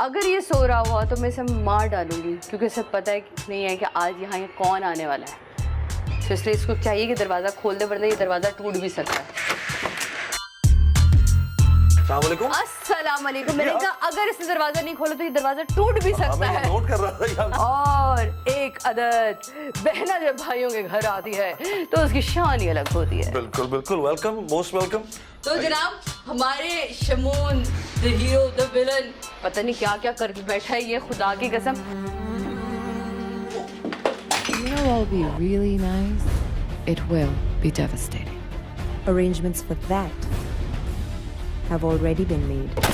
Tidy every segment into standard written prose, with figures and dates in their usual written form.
अगर ये सो रहा हुआ तो मैं इसे मार डालूंगी, क्योंकि इसे पता है कि नहीं है कि आज यहाँ कौन आने वाला है। तो इसलिए इसको चाहिए कि दरवाज़ा खोल दे, वरना ये दरवाज़ा टूट भी सकता है। अस्सलाम वालेकुम। मैंने कहा अगर इसने दरवाजा नहीं खोला तो ये दरवाजा टूट भी सकता है। नोट कर रहा था यार। और एक आदत, बहना जब भाइयों के घर आती है तो उसकी शान ही अलग होती है। बिल्कुल बिल्कुल, वेलकम, मोस्ट वेलकम। तो जनाब हमारे Shamoon the hero the villain पता नहीं क्या क्या करके बैठा है ये, खुदा की कसम। You know what'll be really nice? It will be devastating. Arrangements for that have already been made.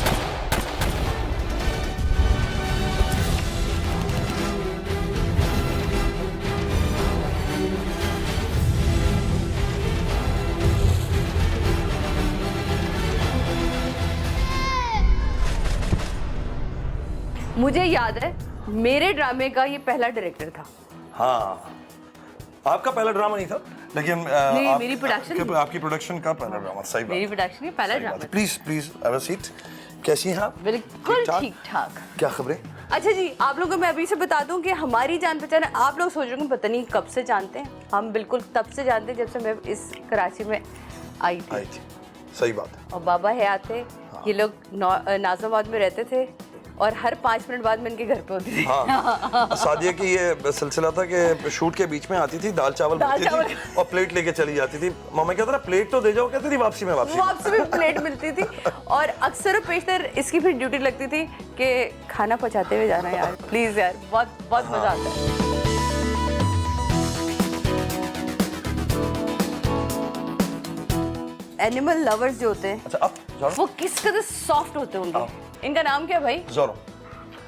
मुझे याद है मेरे ड्रामे का ये पहला डायरेक्टर था। हाँ, आपका पहला ड्रामा नहीं था, लेकिन नहीं, मेरी प्रोडक्शन, आपकी प्रोडक्शन का पहला ड्रामा। सही बात, मेरी प्रोडक्शन का पहला drama. Please please have a seat. कैसी हैं आप? बिल्कुल ठीक ठाक। क्या खबरें? अच्छा जी, आप लोगों को मैं अभी से बता दूं कि हमारी जान पहचान, आप लोग सोच रहे होंगे पता नहीं कब से जानते हैं। हम बिल्कुल तब से जानते हैं जब से मैं इस कराची में आई थी। सही बात है। और बाबा हयात थे, ये लोग नाज़िमाबाद में रहते थे और हर 5 मिनट बाद मैं इनके घर पे होती थी। हाँ, सादिया की ये सिलसिला था कि शूट के बीच में आती थी, दाल चावल बनती थी और प्लेट लेके चली जाती थी। मामा कहता था प्लेट तो दे जाओ, कहती थी वापसी में प्लेट मिलती थी। और अक्सर पेशतर इसकी फिर ड्यूटी लगती थी कि खाना पहुंचाते हुए जाना यार, प्लीज यार, बहुत बहुत मजा आता है। एनिमल लवर्स जो होते हैं, अच्छा, अब वो किस कदर सॉफ्ट होते होंगे। इनका नाम क्या है भाई? जोरो।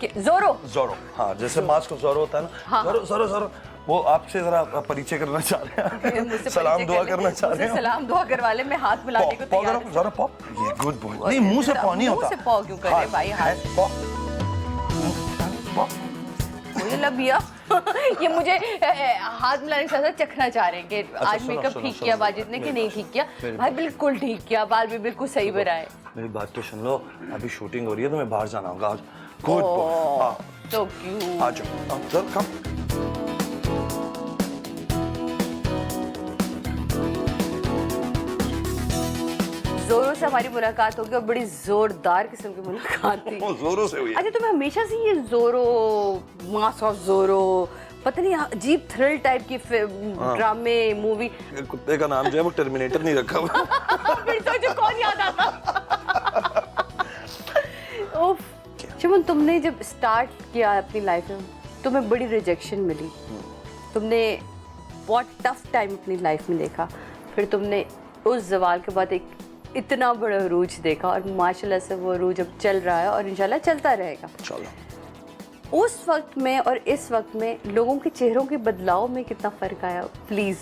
जोरो। जोरो, हाँ, जैसे मास्क जोरो होता है ना। हाँ, जोरो जोरो जोरो। वो आपसे जरा परिचय करना चाह रहे हैं, सलाम दुआ करना चाह रहे हैं। सलाम दुआ करवा ले, मैं हाथ मिलाने को तैयार हूं। जरा पॉप, ये गुड बॉय। नहीं, मुंह से पॉ नहीं होता। मुंह से पॉ क्यों कर रहे भाई? हाथ पॉ पॉ। मुझे लबिया ये मुझे हाथ मिलाने के साथ चखना चाह रहे हैं कि आज मेकअप ठीक किया बाजिद ने कि नहीं ठीक किया। भाई बिल्कुल ठीक किया, बाल भी बिल्कुल सही बनाए। मेरी बात तो सुन लो, अभी शूटिंग हो रही है तो मैं बाहर जाना होगा आज। Good boy. हाँ, तो क्यों? आ जाओ, चल कम। जोरों से हमारी मुलाकात होगी और बड़ी जोरदार किस्म की मुलाकात थी। जोरों से हुई है। अच्छा, तुम्हें हमेशा से ये जोरो, मास ऑफ जोरो, पता नहीं अजीब थ्रिल टाइप की ड्रामे मूवी। कुत्ते का नाम जो है वो टर्मिनेटर नहीं रखा हुआ। फिर सोचो कौन याद आता। उफ, शमन, तुमने जब स्टार्ट किया अपनी लाइफ में तुम्हें बड़ी रिजेक्शन मिली, तुमने बहुत टफ टाइम अपनी लाइफ में देखा, फिर तुमने उस जवाल के बाद एक इतना बड़ा अरूज देखा और माशाल्लाह से वो अरूज अब चल रहा है और इंशाल्लाह चलता रहेगा। उस वक्त में और इस वक्त में लोगों के चेहरों के बदलाव में कितना फ़र्क आया, प्लीज़?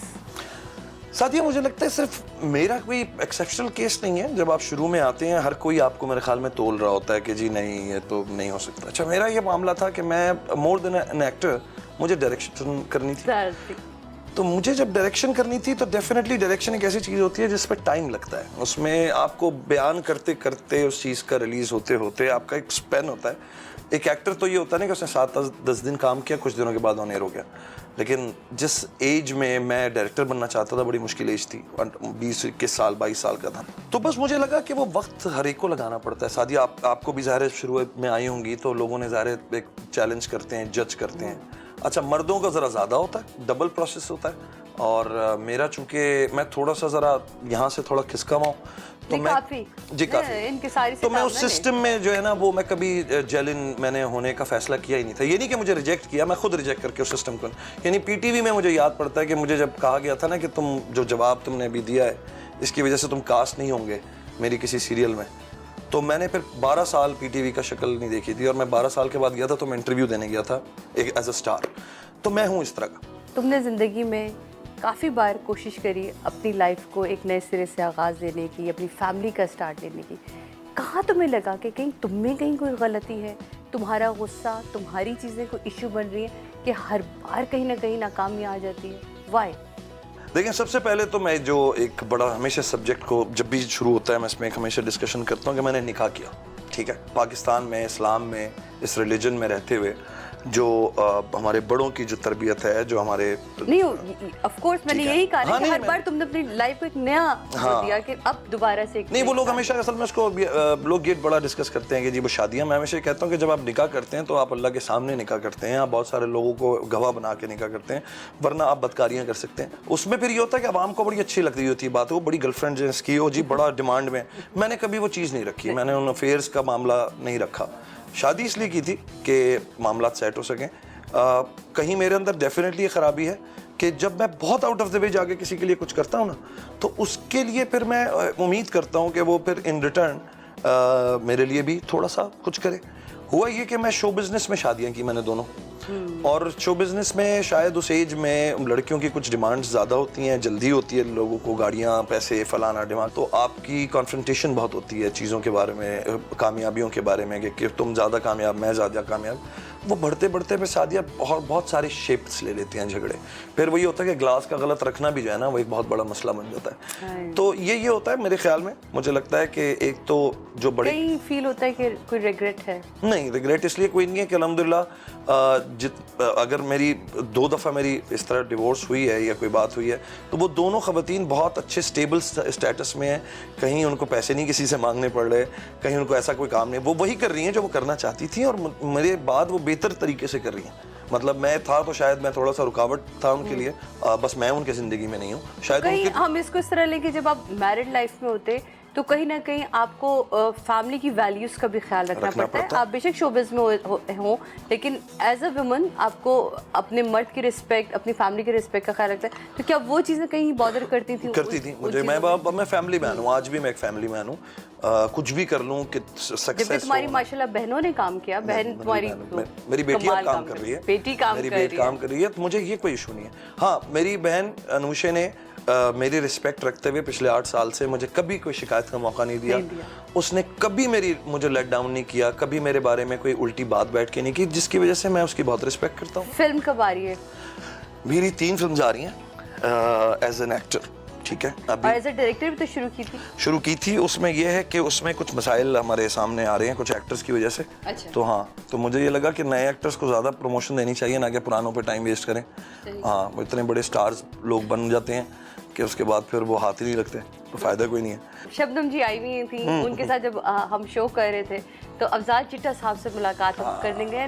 साथिया, मुझे लगता है सिर्फ मेरा कोई एक्सेप्शनल केस नहीं है। जब आप शुरू में आते हैं हर कोई आपको मेरे ख्याल में तोल रहा होता है कि जी नहीं, ये तो नहीं हो सकता। अच्छा, मेरा ये मामला था कि मैं मोर देन एन एक्टर, मुझे डायरेक्शन करनी थी। तो मुझे जब डायरेक्शन करनी थी तो डेफिनेटली डायरेक्शन एक ऐसी चीज़ होती है जिस पर टाइम लगता है। उसमें आपको बयान करते करते उस चीज़ का रिलीज़ होते होते आपका एक स्पेन होता है। एक एक्टर तो ये होता है ना कि उसने 7-10 दिन काम किया, कुछ दिनों के बाद ऑन एयर हो गया। लेकिन जिस एज में मैं डायरेक्टर बनना चाहता था, बड़ी मुश्किल एज थी, 20-21 साल 22 साल का था। तो बस मुझे लगा कि वो वक्त हर एक को लगाना पड़ता है। सादिया, आपको भी ज़ाहिर शुरू में आई होंगी तो लोगों ने ज़ाहिर एक चैलेंज करते हैं, जज करते हैं। अच्छा, मर्दों का ज़रा ज़्यादा होता है, डबल प्रोसेस होता है। और मेरा चूंकि मैं थोड़ा सा ज़रा यहाँ से थोड़ा खिसका हुआ हूँ, तो मैं काफ़ी इनकी सारी तो मैं उस सिस्टम में जो है ना, वो मैं कभी जेलिन मैंने होने का फैसला किया ही नहीं था। ये नहीं कि मुझे रिजेक्ट किया, मैं खुद रिजेक्ट करके उस सिस्टम को, यानी पीटीवी में मुझे याद पड़ता है कि मुझे जब कहा गया था ना कि तुम जो जवाब तुमने अभी दिया है इसकी वजह से तुम कास्ट नहीं होंगे मेरी किसी सीरियल में, तो मैंने फिर 12 साल पीटीवी का शक्ल नहीं देखी थी। और मैं 12 साल के बाद गया था तो मैं इंटरव्यू देने गया था एक एज अ स्टार। तो मैं हूँ इस तरह का। तुमने ज़िंदगी में काफ़ी बार कोशिश करी अपनी लाइफ को एक नए सिरे से आगाज़ देने की, अपनी फैमिली का स्टार्ट देने की। कहाँ तुम्हें लगा कि कहीं तुम में कहीं कोई गलती है, तुम्हारा गुस्सा, तुम्हारी चीज़ें कोई इशू बन रही है कि हर बार कहीं ना कहीं नाकामी आ जाती है? वाई? देखिए, सबसे पहले तो मैं जो एक बड़ा हमेशा सब्जेक्ट को जब भी शुरू होता है मैं इसमें एक हमेशा डिस्कशन करता हूँ कि मैंने निकाह किया, ठीक है, पाकिस्तान में, इस्लाम में, इस रिलीजन में रहते हुए जो हमारे बड़ों की जो तरबियत है, जो हमारे नहीं, ऑफ कोर्स मैंने ठीक है। यही कहा ना हाँ, कि नहीं, हर मैं- बार तुमने अपनी लाइफ को एक नया वो दिया कि अब दोबारा से एक नहीं, वो नई लोग कहानी। हमेशा असल में उसको लोग ये बड़ा डिस्कस करते हैं कि जी वो शादियां। मैं हमेशा ये कहता हूँ कि जब आप निकाह करते हैं तो आप अल्लाह के सामने निकाह करते हैं, आप बहुत सारे लोगों को गवाह बना के निकाह करते हैं, वरना आप बदकारियां कर सकते हैं। उसमें फिर ये होता है कि आवाम को बड़ी अच्छी लगती होती है बात, वो बड़ी गर्लफ्रेंड जिसकी हो जी बड़ा डिमांड में। मैंने कभी वो चीज़ नहीं रखी, मैंने उन अफेयर्स का मामला नहीं रखा। शादी इसलिए की थी कि मामला सेट हो सकें। कहीं मेरे अंदर डेफिनेटली ये खराबी है कि जब मैं बहुत आउट ऑफ द वे जाके किसी के लिए कुछ करता हूँ ना, तो उसके लिए फिर मैं उम्मीद करता हूँ कि वो फिर इन रिटर्न मेरे लिए भी थोड़ा सा कुछ करे। हुआ ये कि मैं शो बिज़नेस में शादियाँ की मैंने दोनों, और शो बिज़नेस में शायद उस एज में लड़कियों की कुछ डिमांड्स ज़्यादा होती हैं, जल्दी होती है लोगों को, गाड़ियाँ, पैसे, फलाना डिमांड, तो आपकी कॉन्फ्रंटेशन बहुत होती है चीज़ों के बारे में, कामयाबियों के बारे में कि तुम ज़्यादा कामयाब, मैं ज़्यादा कामयाब। वो बढ़ते बढ़ते फिर शादियाँ बहुत सारे शेप्स ले लेती हैं झगड़े। फिर वही होता है कि ग्लास का गलत रखना भी जो है ना, वो एक बहुत बड़ा मसला बन जाता है। तो ये होता है मेरे ख्याल में। मुझे लगता है कि एक तो जो बड़े कहीं फील होता है कि कोई रिग्रेट है? नहीं, रिग्रेट इसलिए कोई नहीं है कि अल्हम्दुलिल्लाह अगर मेरी 2 दफ़ा मेरी इस तरह डिवोर्स हुई है या कोई बात हुई है, तो वो दोनों ख़वातीन बहुत अच्छे स्टेबल स्टेटस में हैं। कहीं उनको पैसे नहीं किसी से मांगने पड़ रहे, कहीं उनको ऐसा कोई काम नहीं, वो वही कर रही हैं जो वो करना चाहती थी, और मेरे बाद वो बेहतर तरीके से कर रही हैं। मतलब मैं था तो शायद मैं थोड़ा सा रुकावट था उनके लिए, बस मैं उनके ज़िंदगी में नहीं हूँ शायद। कहीं उनके हम इसको इस तरह लेके जब आप मैरिड लाइफ में होते तो कहीं ना कहीं आपको फैमिली की वैल्यूज का भी ख्याल रखना पड़ता है। आप बेशक शोबिज में हो लेकिन एज अ वुमन आपको अपने मर्द की रिस्पेक्ट, अपनी फैमिली की रिस्पेक्ट का ख्याल रखता है। तो क्या वो चीज़ें कहीं बॉदर करती थी? करती थी मुझे। मैं फैमिली मैन हूँ, आज भी मैं एक फैमिली मैन हूँ। कुछ भी कर लूँ कि सक्सेस जबकि तुम्हारी माशाल्लाह बहनों ने काम किया, बहन तुम्हारी मेरी बेटी अब काम कर रही है, बेटी काम मेरी कर बेटी रही है। काम कर रही है, तो मुझे ये कोई इशू नहीं है। हाँ, मेरी बहन अनुषे ने मेरी रिस्पेक्ट रखते हुए पिछले 8 साल से मुझे कभी कोई शिकायत का मौका नहीं दिया। उसने कभी मुझे लेट डाउन नहीं किया, कभी मेरे बारे में कोई उल्टी बात बैठ के नहीं की, जिसकी वजह से मैं उसकी बहुत रिस्पेक्ट करता हूँ। फिल्म कब आ रही है? मेरी 3 फिल्म आ रही हैं एज एन एक्टर, ठीक है। अभी और एज अ डायरेक्टर भी तो शुरू की थी। उसमें यह है कि उसमें कुछ मसाइल हमारे सामने आ रहे हैं कुछ एक्टर्स की वजह से। अच्छा। तो हाँ, तो मुझे ये लगा कि नए एक्टर्स को ज़्यादा प्रमोशन देनी चाहिए, ना कि पुरानों पे टाइम वेस्ट करें। हाँ, वो इतने बड़े स्टार्स लोग बन जाते हैं कि उसके बाद फिर वो हाथ ही नहीं रखते, तो फ़ायदा कोई नहीं है। शबनम जी आई हुई थी, उनके साथ जब हम शो कर रहे थे तो अफजाल चिट्टा साहब से मुलाकात हम करने गए।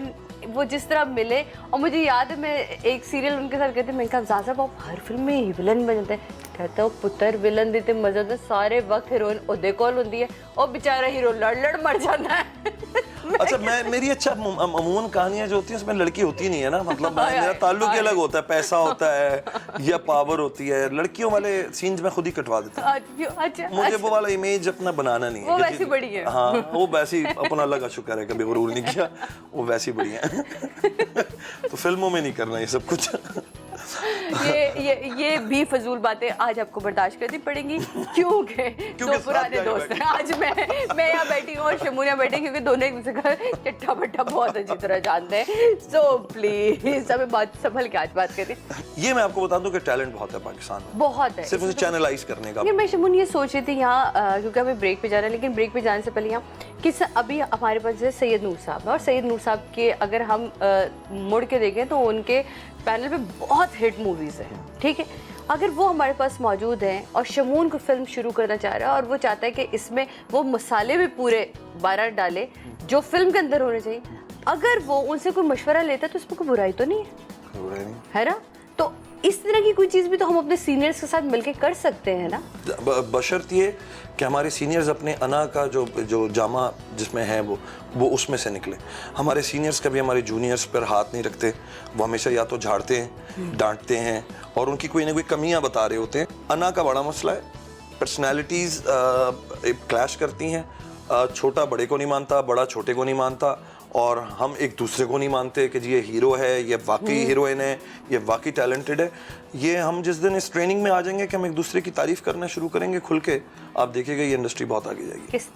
वो जिस तरह मिले, और मुझे याद है मैं एक सीरियल उनके साथ गए थे, मैंने कहा अफजाल साहब आप हर फिल्म में ही विलन बन जाते हैं। कहता हूँ पुत्र विलन देते मजा तो सारे वक्त हीरोइन ओदे कॉल होती है और बेचारा हीरो लड़ मर जाता है। अच्छा, मेरी अच्छा अमूमन कहानियां जो होती हैं उसमें लड़की होती नहीं है ना, मतलब मेरा ताल्लुक ही अलग होता है, पैसा होता है या पावर होती है। लड़कियों वाले सीन्स में खुद ही कटवा देता हूँ। अच्छा, मुझे वो वाला इमेज अपना बनाना नहीं है। वो वैसी बड़ी है। हाँ, वो वैसी अपना अल्लाह का शुक्र है कभी गुरूर नहीं किया, वो वैसी बड़ी है। तो फिल्मों में नहीं करना ये सब कुछ। ये भी फजूल बातें आज आपको बर्दाश्त करनी पड़ेंगी क्योंकि दो पुराने दोस्त हैं। आज मैं यहाँ बैठी हूँ और शमून यहाँ बैठी, क्योंकि दोनों एक दूसरे का चट्टा बट्टा बहुत अच्छी तरह जानते हैं। सो प्लीज हमें बात संभल के आज बात करें। ये मैं आपको बता दूं कि टैलेंट बहुत है पाकिस्तान में, बहुत है, सिर्फ उसे चैनलाइज करने का। मैं शमून ये सोच रही थी यहाँ, क्योंकि हमें ब्रेक पे जाना है, लेकिन ब्रेक पे जाने से पहले यहाँ कि अभी हमारे पास है सैयद नूर साहब है, और सैयद नूर साहब के अगर हम मुड़ के देखें तो उनके पैनल पे बहुत हिट मूवीज़ हैं, ठीक है। अगर वो हमारे पास मौजूद हैं और शमून को फिल्म शुरू करना चाह रहा है और वो चाहता है कि इसमें वो मसाले भी पूरे 12 डाले जो फिल्म के अंदर होने चाहिए, अगर वो उनसे कोई मशवरा लेता है तो उसमें कोई बुराई तो नहीं है ना? तो इस तरह की कोई चीज़ भी तो हम अपने सीनियर्स के साथ मिलके कर सकते हैं ना, बशर्त ये कि हमारे सीनियर्स अपने अना का जो जामा जिसमें है वो उसमें से निकले। हमारे सीनियर्स कभी हमारे जूनियर्स पर हाथ नहीं रखते, वो हमेशा या तो झाड़ते हैं, डांटते हैं और उनकी कोई ना कोई कमियां बता रहे होते हैं। अना का बड़ा मसला है, पर्सनैलिटीज़ क्लैश करती हैं, छोटा बड़े को नहीं मानता, बड़ा छोटे को नहीं मानता, और हम एक दूसरे को नहीं मानते कि जी ये हीरो है, ये वाकई हीरोइन है, ये वाकई टैलेंटेड है। ये हम जिस दिन इस ट्रेनिंग में आ जाएंगे कि हम एक दूसरे की तारीफ करना शुरू करेंगे खुल के, आप देखिएगा ये इंडस्ट्री बहुत आगे जाएगी।